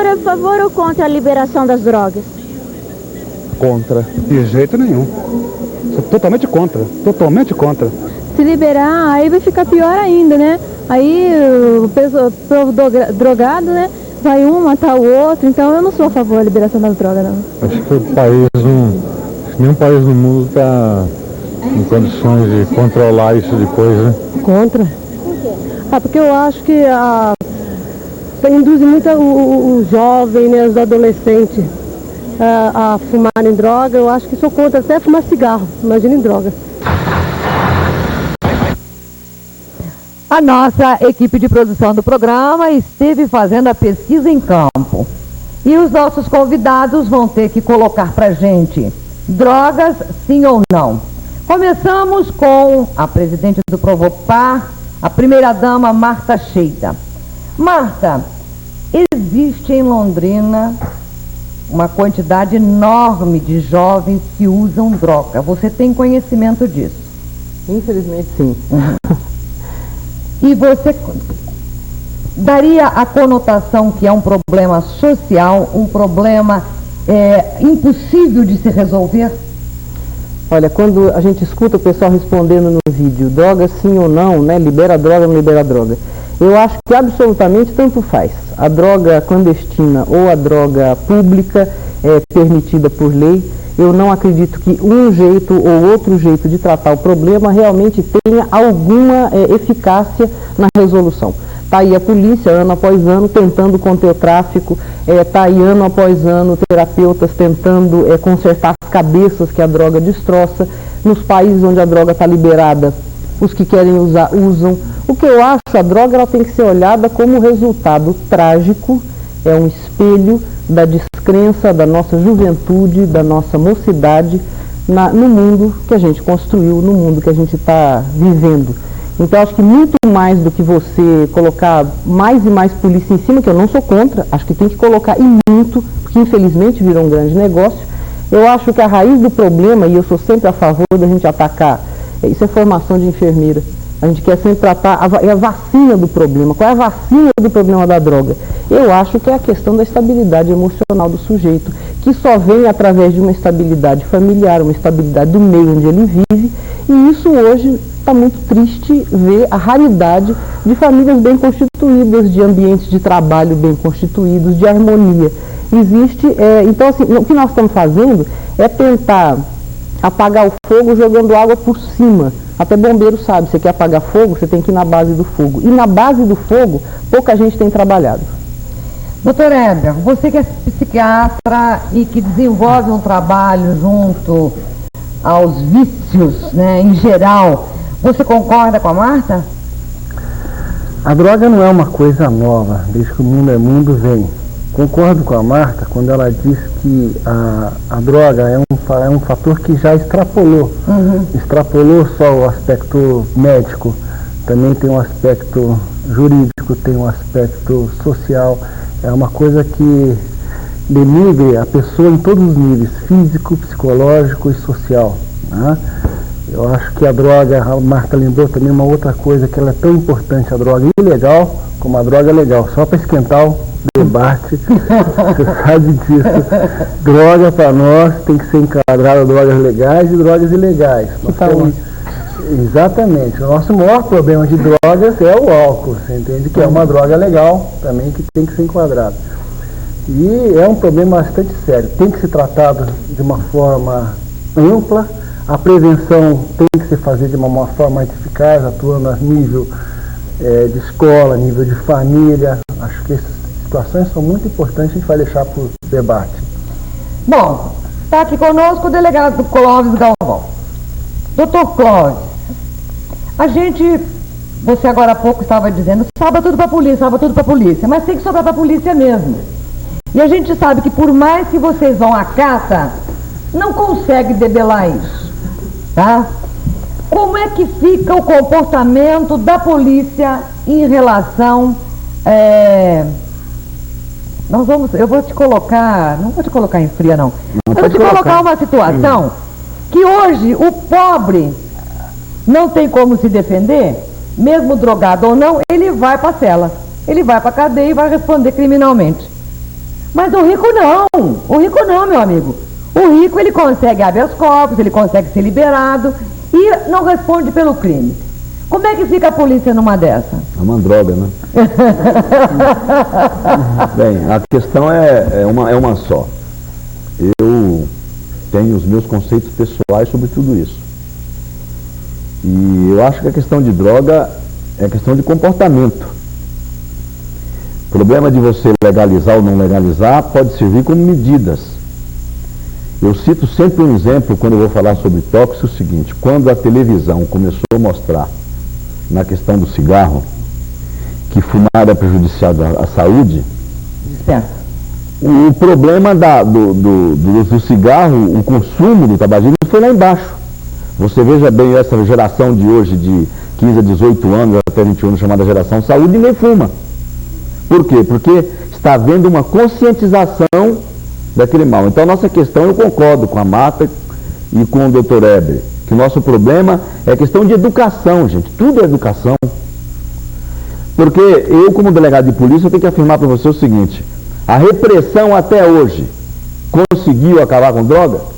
senhor é a favor ou contra a liberação das drogas? Contra. De jeito nenhum. Sou totalmente contra. Totalmente contra. Se liberar, aí vai ficar pior ainda, né? Aí o povo drogado, né? Vai um matar o outro. Então eu não sou a favor da liberação das drogas, não. Acho que nenhum país no mundo está em condições de controlar isso depois, né? Contra? Por quê? Porque eu acho que induz muito o jovem, né, os adolescentes a fumarem droga. Eu acho que sou contra até fumar cigarro, imagina em droga. A nossa equipe de produção do programa esteve fazendo a pesquisa em campo. E os nossos convidados vão ter que colocar pra gente drogas, sim ou não. Começamos com a presidente do Provopar, a primeira-dama Marta Sheita. Marta, existe em Londrina uma quantidade enorme de jovens que usam droga. Você tem conhecimento disso? Infelizmente, sim. E você daria a conotação que é um problema social, um problema impossível de se resolver? Olha, quando a gente escuta o pessoal respondendo no vídeo, droga sim ou não, né? Libera droga ou não libera droga. Eu acho que absolutamente tanto faz. A droga clandestina ou a droga pública permitida por lei, eu não acredito que um jeito ou outro jeito de tratar o problema realmente tenha alguma eficácia na resolução. Está aí a polícia, ano após ano, tentando conter o tráfico, está aí ano após ano terapeutas tentando consertar as cabeças que a droga destroça. Nos países onde a droga está liberada, os que querem usar, usam. O que eu acho, a droga ela tem que ser olhada como resultado trágico, é um espelho da descrença da nossa juventude, da nossa mocidade, no mundo que a gente construiu, no mundo que a gente está vivendo. Então, acho que muito mais do que você colocar mais e mais polícia em cima, que eu não sou contra, acho que tem que colocar e muito, porque infelizmente virou um grande negócio. Eu acho que a raiz do problema, e eu sou sempre a favor da gente atacar, isso é formação de enfermeira. A gente quer sempre tratar a vacina do problema. Qual é a vacina do problema da droga? Eu acho que é a questão da estabilidade emocional do sujeito, que só vem através de uma estabilidade familiar, uma estabilidade do meio onde ele vive, e isso hoje está muito triste ver a raridade de famílias bem constituídas, de ambientes de trabalho bem constituídos, de harmonia. Existe, então assim, o que nós estamos fazendo é tentar apagar o fogo jogando água por cima. Até bombeiro sabe, você quer apagar fogo, você tem que ir na base do fogo. E na base do fogo, pouca gente tem trabalhado. Doutor Heber, você que é psiquiatra e que desenvolve um trabalho junto aos vícios, né, em geral, você concorda com a Marta? A droga não é uma coisa nova, desde que o mundo é mundo vem. Concordo com a Marta quando ela diz que a droga é um fator que já extrapolou. Extrapolou só o aspecto médico, também tem um aspecto jurídico, tem um aspecto social. É uma coisa que denigre a pessoa em todos os níveis, físico, psicológico e social, né? Eu acho que a droga, a Marta lembrou também uma outra coisa, que ela é tão importante, a droga ilegal como a droga legal, só para esquentar o debate, você sabe disso. Droga para nós tem que ser enquadrada drogas legais e drogas ilegais. Exatamente, o nosso maior problema de drogas é o álcool, você entende que é uma droga legal também que tem que ser enquadrada. E é um problema bastante sério, tem que ser tratado de uma forma ampla. A prevenção tem que se fazer de uma forma mais eficaz, atuando a nível de escola, nível de família. Acho que essas situações são muito importantes, a gente vai deixar para o debate. Bom, está aqui conosco o delegado Clóvis Galvão. Doutor Clóvis, você agora há pouco estava dizendo, sobra tudo para a polícia, mas tem que sobrar para a polícia mesmo. E a gente sabe que por mais que vocês vão à caça, não consegue debelar isso, tá? Como é que fica o comportamento da polícia em relação... eu vou te colocar, não vou te colocar em fria não, eu vou te colocar uma situação que hoje o pobre não tem como se defender, mesmo drogado ou não, ele vai para a cela, ele vai para a cadeia e vai responder criminalmente. Mas o rico não, meu amigo. O rico, ele consegue habeas corpus, ele consegue ser liberado e não responde pelo crime. Como é que fica a polícia numa dessa? É uma droga, né? Bem, a questão é uma só. Eu tenho os meus conceitos pessoais sobre tudo isso. E eu acho que a questão de droga é questão de comportamento. O problema de você legalizar ou não legalizar pode servir como medidas. Eu cito sempre um exemplo quando eu vou falar sobre tóxico, o seguinte: quando a televisão começou a mostrar na questão do cigarro que fumar é prejudicial à saúde, o problema do cigarro, o consumo do tabagismo foi lá embaixo. Você veja bem essa geração de hoje de 15 a 18 anos, até 21 anos, chamada geração saúde, ninguém fuma. Por quê? Porque está havendo uma conscientização daquele mal. Então, a nossa questão, eu concordo com a Marta e com o Dr. Eber, que o nosso problema é questão de educação, gente. Tudo é educação. Porque eu, como delegado de polícia, eu tenho que afirmar para você o seguinte: a repressão até hoje conseguiu acabar com droga?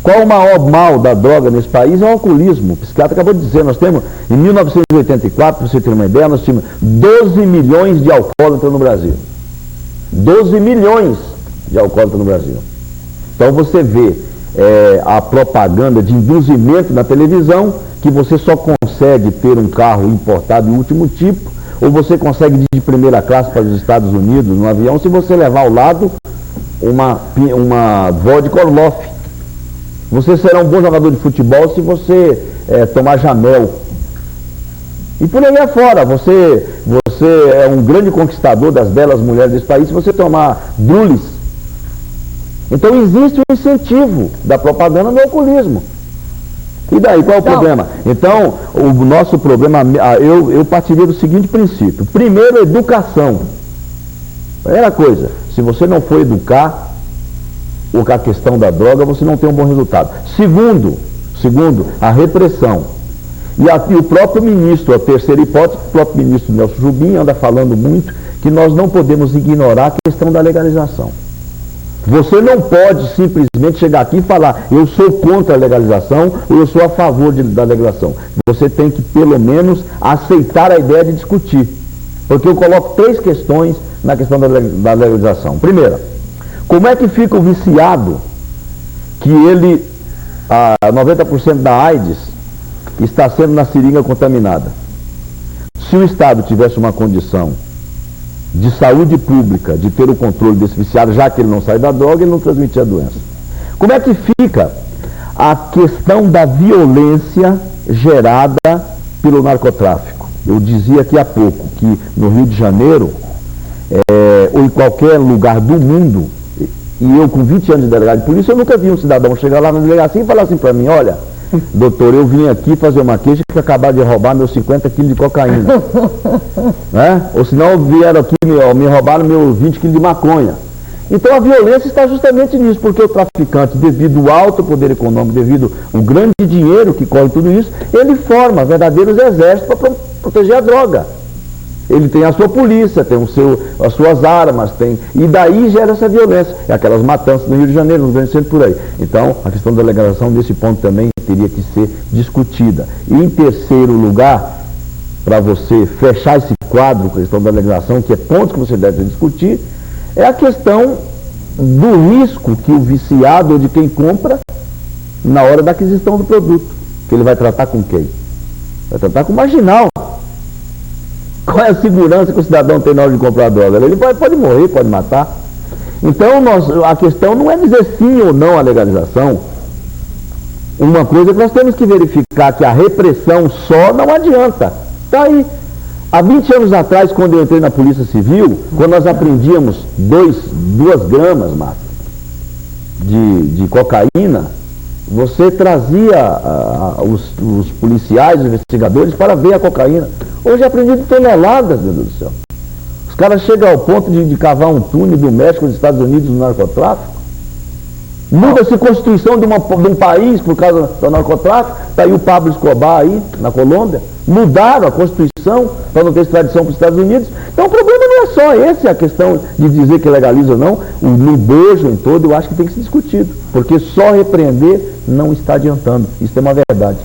Qual o maior mal da droga nesse país? É o alcoolismo. O psiquiatra acabou de dizer, nós temos, em 1984, para você ter uma ideia, nós tínhamos 12 milhões de alcoólatras no Brasil. 12 milhões de alcoólatras no Brasil. Então você vê a propaganda de induzimento na televisão, que você só consegue ter um carro importado de último tipo, ou você consegue ir de primeira classe para os Estados Unidos no avião, se você levar ao lado uma vodka Orloff. Você será um bom jogador de futebol se você tomar Jamel. E por aí afora, você é um grande conquistador das belas mulheres desse país se você tomar Drulis. Então existe um incentivo da propaganda no alcoolismo. E daí, qual é o problema? Então, o nosso problema, eu partiria do seguinte princípio: primeiro, educação. Primeira coisa, se você não for educar a questão da droga, você não tem um bom resultado. Segundo, a repressão. E o próprio ministro, a terceira hipótese, o próprio ministro Nelson Jubim anda falando muito que nós não podemos ignorar a questão da legalização. Você não pode simplesmente chegar aqui e falar: eu sou contra a legalização ou eu sou a favor da legalização. Você tem que, pelo menos, aceitar a ideia de discutir. Porque eu coloco 3 questões na questão da legalização. Primeira, como é que fica o viciado que ele, 90% da AIDS está sendo na seringa contaminada? Se o Estado tivesse uma condição de saúde pública, de ter o controle desse viciado, já que ele não sai da droga, ele não transmitia a doença. Como é que fica a questão da violência gerada pelo narcotráfico? Eu dizia aqui há pouco que no Rio de Janeiro, ou em qualquer lugar do mundo, e eu com 20 anos de delegado de polícia, eu nunca vi um cidadão chegar lá na delegacia e falar assim para mim: olha, doutor, eu vim aqui fazer uma queixa que acabaram de roubar meus 50 quilos de cocaína. Né? Ou senão vieram aqui, me roubaram meus 20 quilos de maconha. Então a violência está justamente nisso, porque o traficante, devido ao alto poder econômico, devido ao grande dinheiro que corre tudo isso, ele forma verdadeiros exércitos para proteger a droga. Ele tem a sua polícia, tem as suas armas, e daí gera essa violência. É aquelas matanças no Rio de Janeiro, no grande centro, por aí. Então, a questão da legalização, nesse ponto também, teria que ser discutida. E em terceiro lugar, para você fechar esse quadro com a questão da legalização, que é ponto que você deve discutir, é a questão do risco que o viciado ou de quem compra na hora da aquisição do produto. Que ele vai tratar com quem? Vai tratar com o marginal. Qual é a segurança que o cidadão tem na hora de comprar droga? Ele pode morrer, pode matar. Então, a questão não é dizer sim ou não à legalização. Uma coisa que nós temos que verificar, que a repressão só não adianta. Está aí. Há 20 anos atrás, quando eu entrei na Polícia Civil, quando nós apreendíamos 2 gramas, Marta, de cocaína, você trazia os policiais, os investigadores, para ver a cocaína. Hoje é apreendido toneladas, meu Deus do céu. Os caras chegam ao ponto de cavar um túnel do México, dos Estados Unidos, no narcotráfico. Muda-se a constituição de um país por causa do narcotráfico. Está aí o Pablo Escobar aí, na Colômbia. Mudaram a Constituição para não ter extradição para os Estados Unidos. Então o problema não é só esse, a questão de dizer que legaliza ou não. No bojo em todo, eu acho que tem que ser discutido. Porque só repreender não está adiantando. Isso é uma verdade.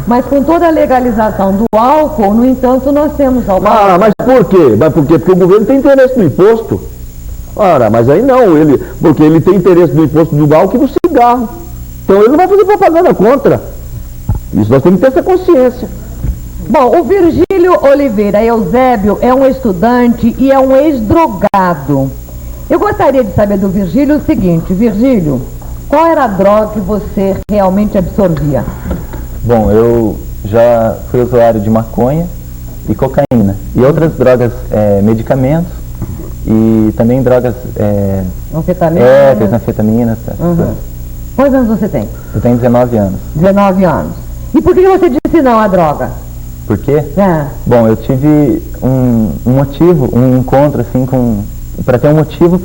Mas com toda a legalização do álcool, no entanto, nós temos álcool. Mas por quê? Porque o governo tem interesse no imposto. Ora, mas aí não, porque ele tem interesse no imposto do álcool e do cigarro. Então ele não vai fazer propaganda contra. Isso nós temos que ter essa consciência. Bom, o Virgílio Oliveira Eusébio é um estudante e é um ex-drogado. Eu gostaria de saber do Virgílio o seguinte: Virgílio, qual era a droga que você realmente absorvia? Bom, eu já fui usuário de maconha e cocaína e outras drogas, medicamentos e também drogas... anfetaminas. Uhum. Quantos anos você tem? Eu tenho 19 anos. 19 anos. E por que você disse não à droga? Por quê? Bom, eu tive um motivo, um encontro assim para ter um motivo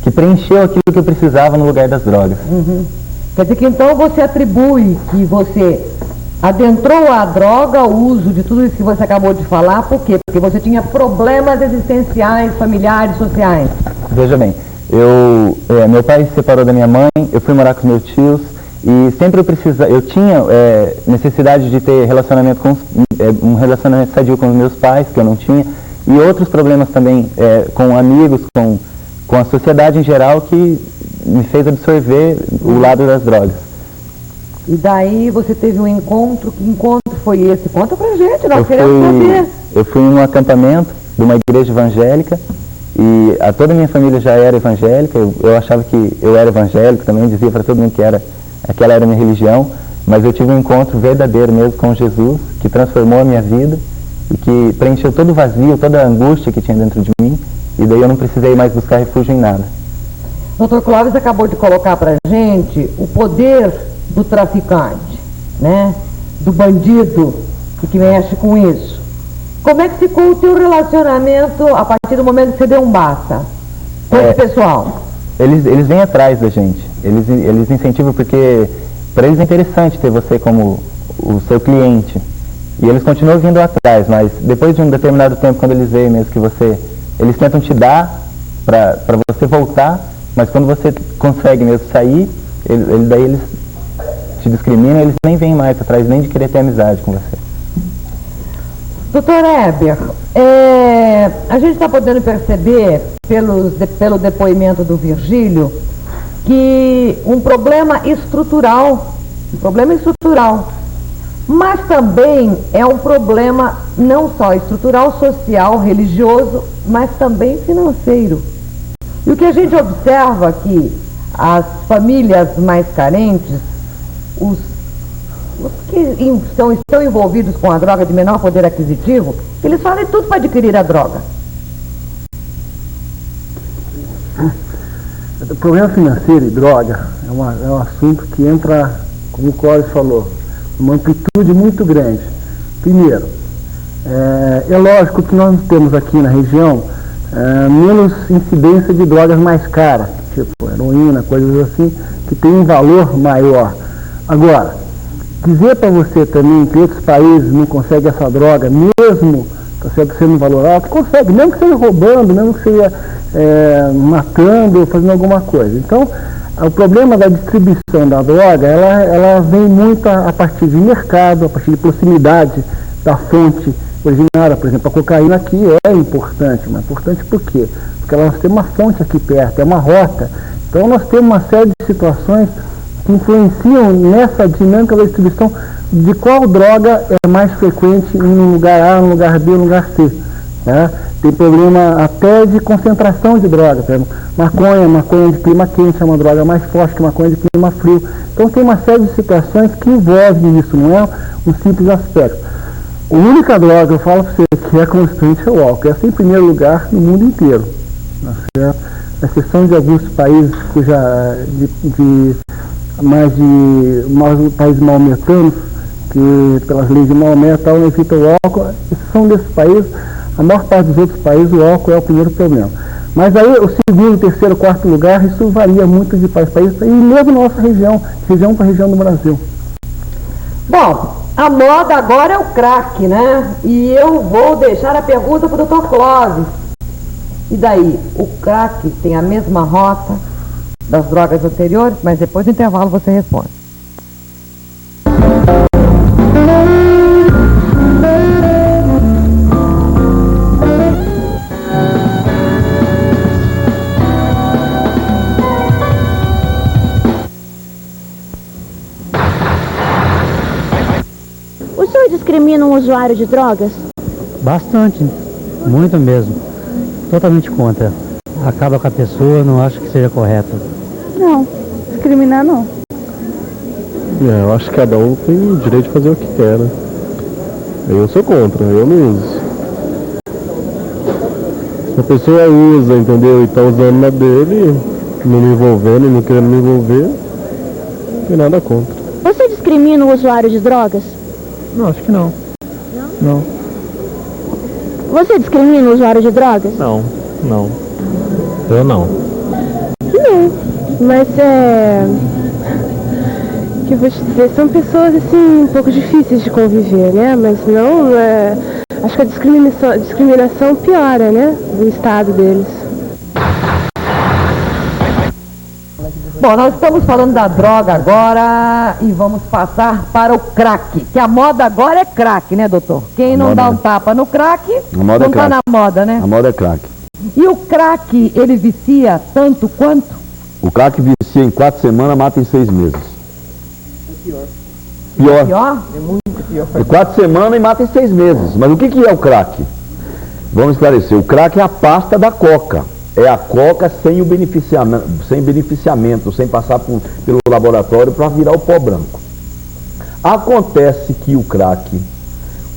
que preencheu aquilo que eu precisava no lugar das drogas. Uhum. Quer dizer que então você atribui que você adentrou a droga, o uso de tudo isso que você acabou de falar, por quê? Porque você tinha problemas existenciais, familiares, sociais. Veja bem, meu pai se separou da minha mãe, eu fui morar com meus tios e sempre eu tinha necessidade de ter um relacionamento sadio com os meus pais, que eu não tinha, e outros problemas também com amigos, com a sociedade em geral, que me fez absorver o lado das drogas. E daí você teve um encontro, que encontro foi esse? Conta pra gente, nós queremos saber. Eu fui em um acampamento de uma igreja evangélica e toda a minha família já era evangélica, eu achava que eu era evangélico também, dizia para todo mundo que aquela era a minha religião, mas eu tive um encontro verdadeiro mesmo com Jesus, que transformou a minha vida e que preencheu todo o vazio, toda a angústia que tinha dentro de mim, e daí eu não precisei mais buscar refúgio em nada. Dr. Clóvis acabou de colocar pra gente o poder do traficante, né? Do bandido que mexe com isso. Como é que ficou o teu relacionamento a partir do momento que você deu um basta com esse pessoal? Eles vêm atrás da gente, eles incentivam porque para eles é interessante ter você como o seu cliente. E eles continuam vindo atrás, mas depois de um determinado tempo, quando eles veem mesmo que eles tentam te dar para você voltar, mas quando você consegue mesmo sair, daí eles te discriminam, eles nem vêm mais atrás, nem de querer ter amizade com você. Doutor Heber, a gente está podendo perceber, pelo depoimento do Virgílio, que um problema estrutural, mas também é um problema não só estrutural, social, religioso, mas também financeiro. E o que a gente observa que as famílias mais carentes, os que estão envolvidos com a droga de menor poder aquisitivo, eles fazem tudo para adquirir a droga. O problema financeiro e droga é um assunto que entra, como o Clóvis falou, uma amplitude muito grande. Primeiro, é lógico que nós temos aqui na região menos incidência de drogas mais caras, tipo heroína, coisas assim, que tem um valor maior. Agora, dizer para você também que outros países não conseguem essa droga, mesmo sendo um valor alto, consegue, mesmo que seja roubando, mesmo que seja matando, fazendo alguma coisa. Então, o problema da distribuição da droga, ela vem muito a partir de mercado, a partir de proximidade da fonte originária. Por exemplo, a cocaína aqui é importante, mas importante por quê? Porque nós temos uma fonte aqui perto, é uma rota. Então nós temos uma série de situações que influenciam nessa dinâmica da distribuição de qual droga é mais frequente em um lugar A, no lugar B, no lugar C. Né? Tem problema até de concentração de droga. Por exemplo, maconha de clima quente é uma droga mais forte que maconha de clima frio. Então tem uma série de situações que envolvem isso, não é um simples aspecto. A única droga que eu falo para você que é constante é o álcool. Essa em primeiro lugar no mundo inteiro. Tá certo? A exceção de alguns países países maometanos, que pelas leis de Maomé tal, não evitam o álcool. A exceção desses países, a maior parte dos outros países, o álcool é o primeiro problema. Mas aí o segundo, terceiro, quarto lugar, isso varia muito de país para país, e mesmo na nossa região para região do Brasil. Bom, a moda agora é o crack, né? E eu vou deixar a pergunta para o Dr. Clóvis. E daí, o crack tem a mesma rota das drogas anteriores? Mas depois do intervalo você responde. O senhor discrimina um usuário de drogas? Bastante, muito mesmo. Totalmente contra. Acaba com a pessoa, não acho que seja correto. Não, discriminar não. Eu acho que cada um tem o direito de fazer o que quer, né? Eu sou contra, eu não uso. Se a pessoa usa, entendeu, e tá usando na dele, não me envolvendo e não querendo me envolver, não tem nada contra. Você discrimina o usuário de drogas? Não, acho que não. Não? Você discrimina o usuário de drogas? Não. Eu não. Não, mas que eu vou te dizer, são pessoas assim um pouco difíceis de conviver, né? Mas não, acho que a discriminação piora, né? Do estado deles. Bom, nós estamos falando da droga agora e vamos passar para o crack, que a moda agora é crack, né, doutor? Quem não dá um tapa no crack, não tá na moda, né? A moda é crack. E o crack, ele vicia tanto quanto? O crack vicia em 4 semanas, mata em 6 meses. Pior. Pior? É muito pior. Em 4 semanas e mata em 6 meses. Mas o que é o crack? Vamos esclarecer. O crack é a pasta da coca. É a coca sem o beneficiamento, sem passar pelo laboratório para virar o pó branco. Acontece que o crack,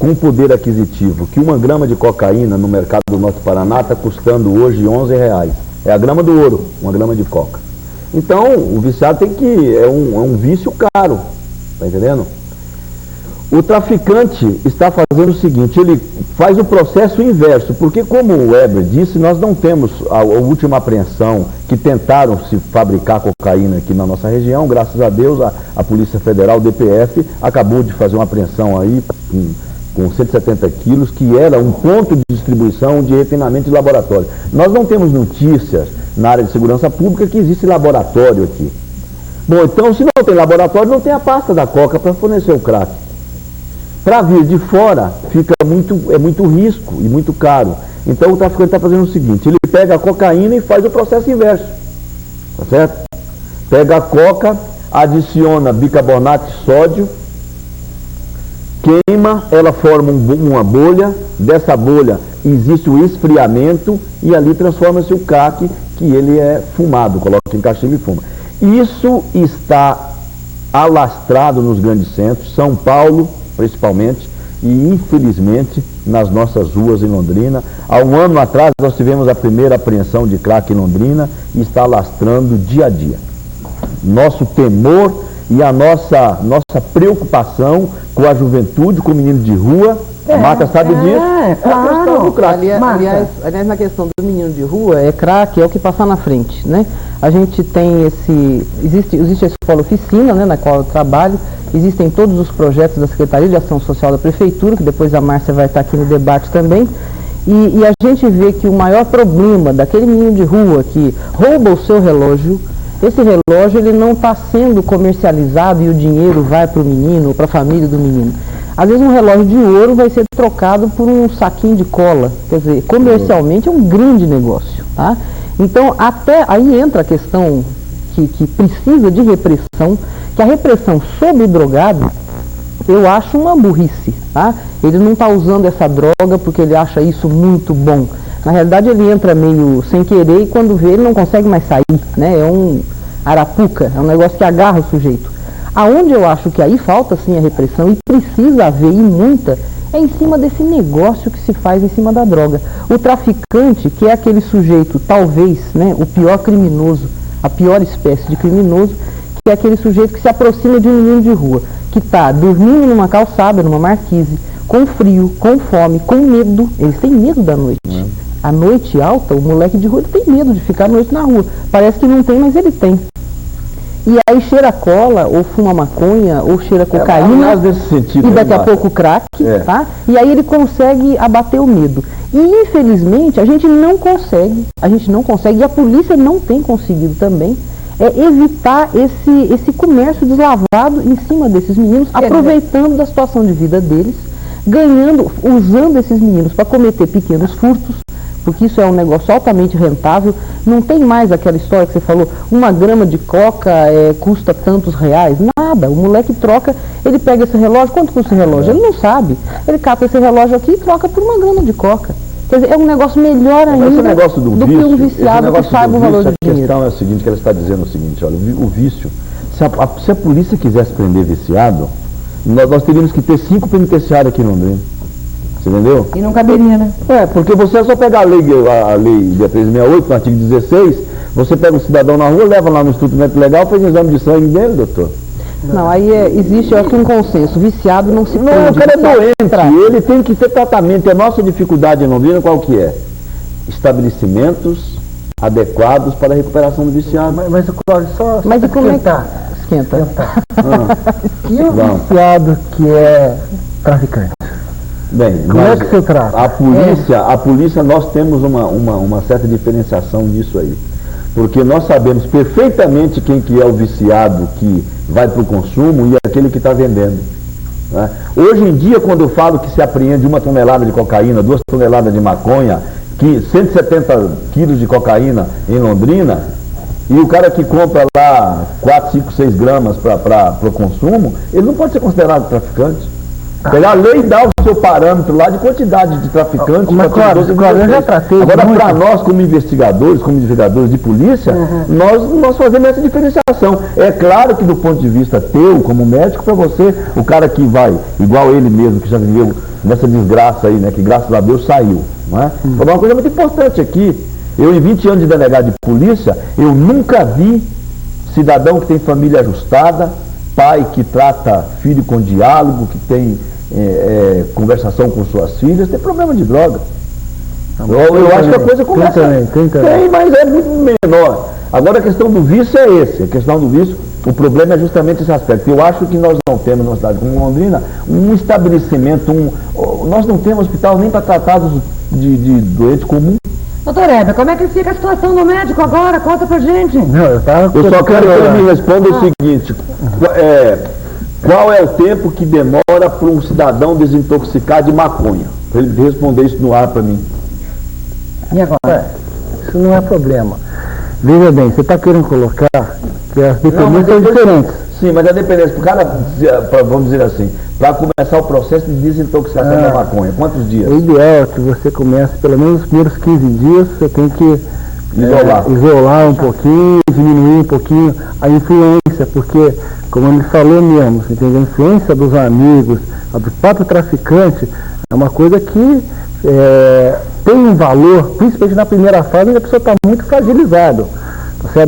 com poder aquisitivo, que 1 grama de cocaína no mercado do Norte Paraná está custando hoje R$11. É a grama do ouro, 1 grama de coca. Então, o viciado tem que... É um vício caro, tá entendendo? O traficante está fazendo o seguinte, ele faz o processo inverso, porque como o Weber disse, nós não temos a última apreensão que tentaram se fabricar cocaína aqui na nossa região, graças a Deus a Polícia Federal, o DPF, acabou de fazer uma apreensão aí com 170 quilos, que era um ponto de distribuição de refinamento de laboratório. Nós não temos notícias na área de segurança pública que existe laboratório aqui. Bom, então se não tem laboratório, não tem a pasta da coca para fornecer o crack. Para vir de fora, é muito risco e muito caro. Então o traficante está fazendo o seguinte, ele pega a cocaína e faz o processo inverso. Tá certo? Pega a coca, adiciona bicarbonato de sódio, queima, ela forma uma bolha, dessa bolha existe o esfriamento e ali transforma-se o crack, que ele é fumado, coloca em cachimbo e fuma. Isso está alastrado nos grandes centros, São Paulo principalmente, e infelizmente nas nossas ruas em Londrina. Há 1 ano atrás nós tivemos a primeira apreensão de crack em Londrina e está alastrando dia a dia. Nosso temor e a nossa preocupação com a juventude, com o menino de rua, a Marta sabe disso, é claro. A questão do crack. Aliás, na questão do menino de rua, crack é o que passar na frente, né? A gente tem existe a escola oficina, né, na qual eu trabalho, existem todos os projetos da Secretaria de Ação Social da Prefeitura, que depois a Márcia vai estar aqui no debate também, e a gente vê que o maior problema daquele menino de rua que rouba o seu relógio, esse relógio ele não está sendo comercializado e o dinheiro vai para o menino ou para a família do menino. Às vezes um relógio de ouro vai ser trocado por um saquinho de cola, quer dizer, comercialmente é um grande negócio, tá? Então, até aí entra a questão que precisa de repressão, que a repressão sobre o drogado, eu acho uma burrice, tá? Ele não está usando essa droga porque ele acha isso muito bom. Na realidade, ele entra meio sem querer e quando vê, ele não consegue mais sair, né? É um arapuca, é um negócio que agarra o sujeito. Aonde eu acho que aí falta sim a repressão e precisa haver e muita, é em cima desse negócio que se faz em cima da droga. O traficante, que é aquele sujeito, talvez, né, o pior criminoso, a pior espécie de criminoso, que é aquele sujeito que se aproxima de um menino de rua, que está dormindo numa calçada, numa marquise, com frio, com fome, com medo, eles têm medo da noite. A noite alta, o moleque de rua ele tem medo de ficar à noite na rua. Parece que não tem, mas ele tem. E aí cheira cola, ou fuma maconha, ou cheira cocaína, nesse sentido, e daqui a pouco crack, tá? E aí ele consegue abater o medo. E infelizmente a gente não consegue, e a polícia não tem conseguido também, evitar esse comércio deslavado em cima desses meninos, aproveitando da situação de vida deles, usando esses meninos para cometer pequenos furtos, porque isso é um negócio altamente rentável. Não tem mais aquela história que você falou, 1 grama de coca custa tantos reais. Nada, o moleque troca, ele pega esse relógio, quanto custa esse relógio? Ele não sabe. Ele cata esse relógio aqui e troca por 1 grama de coca. Quer dizer, é um negócio melhor ainda do que um viciado que sabe o valor do dinheiro. A questão é a seguinte, que ela está dizendo o seguinte, olha, o vício, se a polícia quisesse prender viciado, nós teríamos que ter 5 penitenciários aqui em Londrina. Você entendeu? E não caberia, né? Porque você é só pegar a lei dia 368, no artigo 16, você pega o cidadão na rua, leva lá no Instituto Legal, faz um exame de sangue dele, doutor. Não, aí existe aqui um consenso, viciado não se prende. Não, o cara é doente, ele tem que ter tratamento. E a nossa dificuldade em Londrina qual que é? Estabelecimentos adequados para a recuperação do viciado. Mas o Cláudio, só Mas e como é que esquenta. E o viciado que é traficante? Bem, como é que você trata? A polícia, nós temos uma certa diferenciação disso aí. Porque nós sabemos perfeitamente quem que é o viciado que vai para o consumo e aquele que está vendendo. Né? Hoje em dia, quando eu falo que se apreende 1 tonelada de cocaína, 2 toneladas de maconha, 170 quilos de cocaína em Londrina, e o cara que compra lá 4, 5, 6 gramas para o consumo, ele não pode ser considerado traficante. A lei dá o seu parâmetro lá de quantidade de traficantes. Mas claro, eu já tratei. Agora, para nós, como investigadores de polícia, nós fazemos essa diferenciação. É claro que do ponto de vista teu, como médico, para você, o cara que vai, igual ele mesmo, que já viveu nessa desgraça aí, né, que graças a Deus saiu. Não é? Vou falar uma coisa muito importante aqui. Eu, em 20 anos de delegado de polícia, eu nunca vi cidadão que tem família ajustada, pai que trata filho com diálogo, que tem conversação com suas filhas, tem problema de droga. Eu acho que a coisa começa... Tem, mas é muito menor. Agora a questão do vício é esse. A questão do vício, o problema é justamente esse aspecto. Eu acho que nós não temos, numa cidade como Londrina, um estabelecimento, nós não temos hospital nem para tratados de doentes comuns. Doutor Heber, como é que fica a situação do médico agora? Conta pra gente. Não, eu só quero que ele me responda o seguinte, qual é o tempo que demora para um cidadão desintoxicar de maconha? Para ele responder isso no ar para mim. E agora? Isso não é problema. Veja bem, você está querendo colocar que as dependências são diferentes. Sim, mas a dependência, o cara, vamos dizer assim, para começar o processo de desintoxicação da maconha, quantos dias? O ideal é que você comece, pelo menos nos primeiros 15 dias, você tem que isolar um pouquinho, diminuir um pouquinho a influência, porque, como ele falou mesmo, você entende? A influência dos amigos, a do próprio traficante, é uma coisa que tem um valor, principalmente na primeira fase, onde a pessoa está muito fragilizada.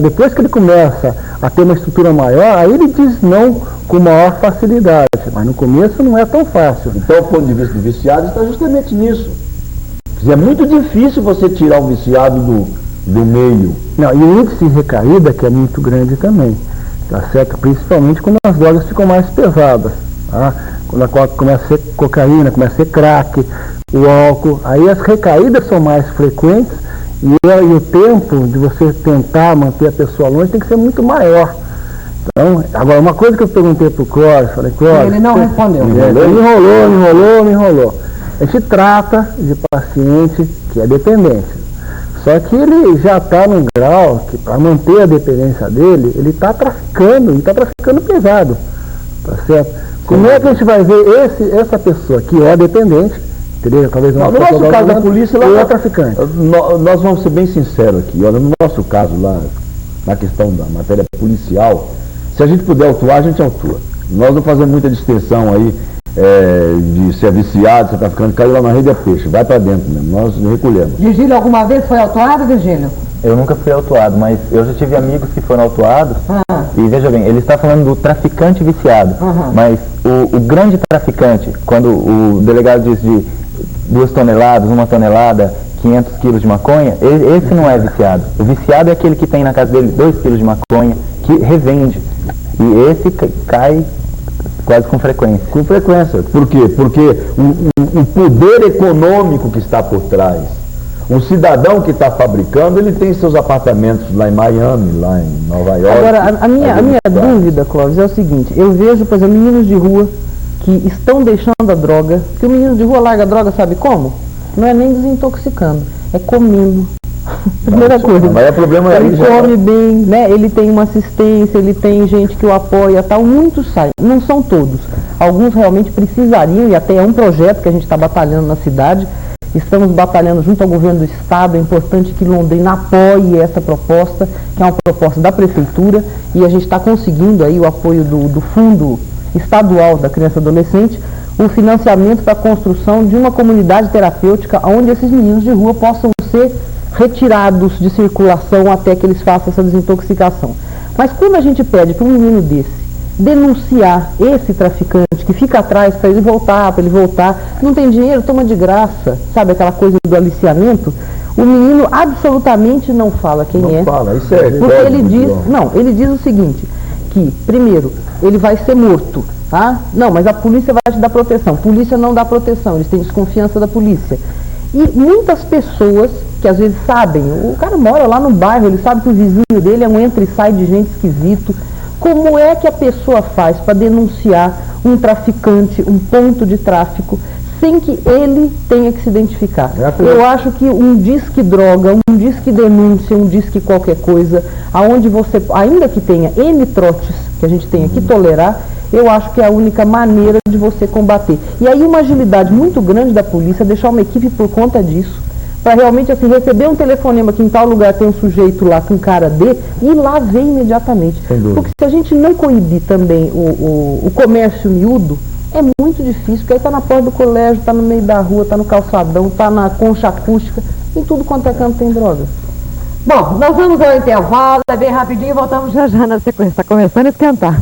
Depois que ele começa a ter uma estrutura maior, aí ele diz não com maior facilidade, mas no começo não é tão fácil. Então, o ponto de vista do viciado está justamente nisso. É muito difícil você tirar o viciado do meio. Não, e o índice de recaída, que é muito grande também, tá certo? Principalmente quando as drogas ficam mais pesadas, tá? Quando começa a ser cocaína, começa a ser crack, o álcool, aí as recaídas são mais frequentes e o tempo de você tentar manter a pessoa longe tem que ser muito maior. Então, agora, uma coisa que eu perguntei pro Clóvis, falei, Clóvis... Ele não respondeu. Me enrolou. A gente trata de paciente que é dependente. Só que ele já está num grau que, para manter a dependência dele, ele está traficando pesado. Tá certo? Como é que a gente vai ver essa pessoa que é dependente, entendeu? Talvez no nosso caso da polícia, lá é traficante. Nós vamos ser bem sinceros aqui. Olha, no nosso caso lá, na questão da matéria policial, se a gente puder autuar, a gente autua. Nós não fazemos muita distinção aí de ser viciado, ser traficante, caiu lá na rede é peixe, vai para dentro mesmo, nós recolhemos. Virgílio, alguma vez foi autuado, Virgílio? Eu nunca fui autuado, mas eu já tive amigos que foram autuados, e veja bem, ele está falando do traficante viciado, mas o grande traficante, quando o delegado diz de 2 toneladas, 1 tonelada, 500 quilos de maconha, esse não é viciado. O viciado é aquele que tem na casa dele 2 quilos de maconha, que revende. E esse cai quase com frequência. Com frequência. Por quê? Porque o poder econômico que está por trás, o cidadão que está fabricando, ele tem seus apartamentos lá em Miami, lá em Nova York. Agora, a minha dúvida, Clóvis, é o seguinte: eu vejo, por exemplo, meninos de rua que estão deixando a droga, que o menino de rua larga a droga, sabe como? Não é nem desintoxicando, é comendo. Primeira coisa. Mas o problema é ele come bem, né? Ele tem uma assistência, ele tem gente que o apoia, tal. Muitos saem, não são todos. Alguns realmente precisariam, e até é um projeto que a gente está batalhando na cidade. Estamos batalhando junto ao governo do estado. É importante que Londrina apoie essa proposta, que é uma proposta da prefeitura, e a gente está conseguindo aí o apoio do Fundo Estadual da Criança e Adolescente, o financiamento para a construção de uma comunidade terapêutica onde esses meninos de rua possam ser retirados de circulação até que eles façam essa desintoxicação. Mas quando a gente pede para um menino desse denunciar esse traficante que fica atrás para ele voltar, não tem dinheiro, toma de graça, sabe aquela coisa do aliciamento, o menino absolutamente não fala quem é. Não fala, isso é. Porque ele diz o seguinte, que primeiro, ele vai ser morto, tá? Não, mas a polícia vai te dar proteção. Polícia não dá proteção, eles têm desconfiança da polícia. E muitas pessoas que às vezes sabem, o cara mora lá no bairro, ele sabe que o vizinho dele é um entra e sai de gente esquisito. Como é que a pessoa faz para denunciar um traficante, um ponto de tráfico, sem que ele tenha que se identificar? Eu acho que um disque droga, um disque denúncia, um disque qualquer coisa, aonde você, ainda que tenha N trotes que a gente tenha que tolerar, eu acho que é a única maneira de você combater. E aí uma agilidade muito grande da polícia, deixar uma equipe por conta disso, para realmente assim, receber um telefonema que em tal lugar tem um sujeito lá com cara de, e ir lá ver imediatamente. Porque se a gente não coibir também o comércio miúdo, é muito difícil, porque aí está na porta do colégio, está no meio da rua, está no calçadão, está na concha acústica, em tudo quanto é canto tem droga. Bom, nós vamos ao intervalo, é bem rapidinho, voltamos já na sequência, está começando a esquentar.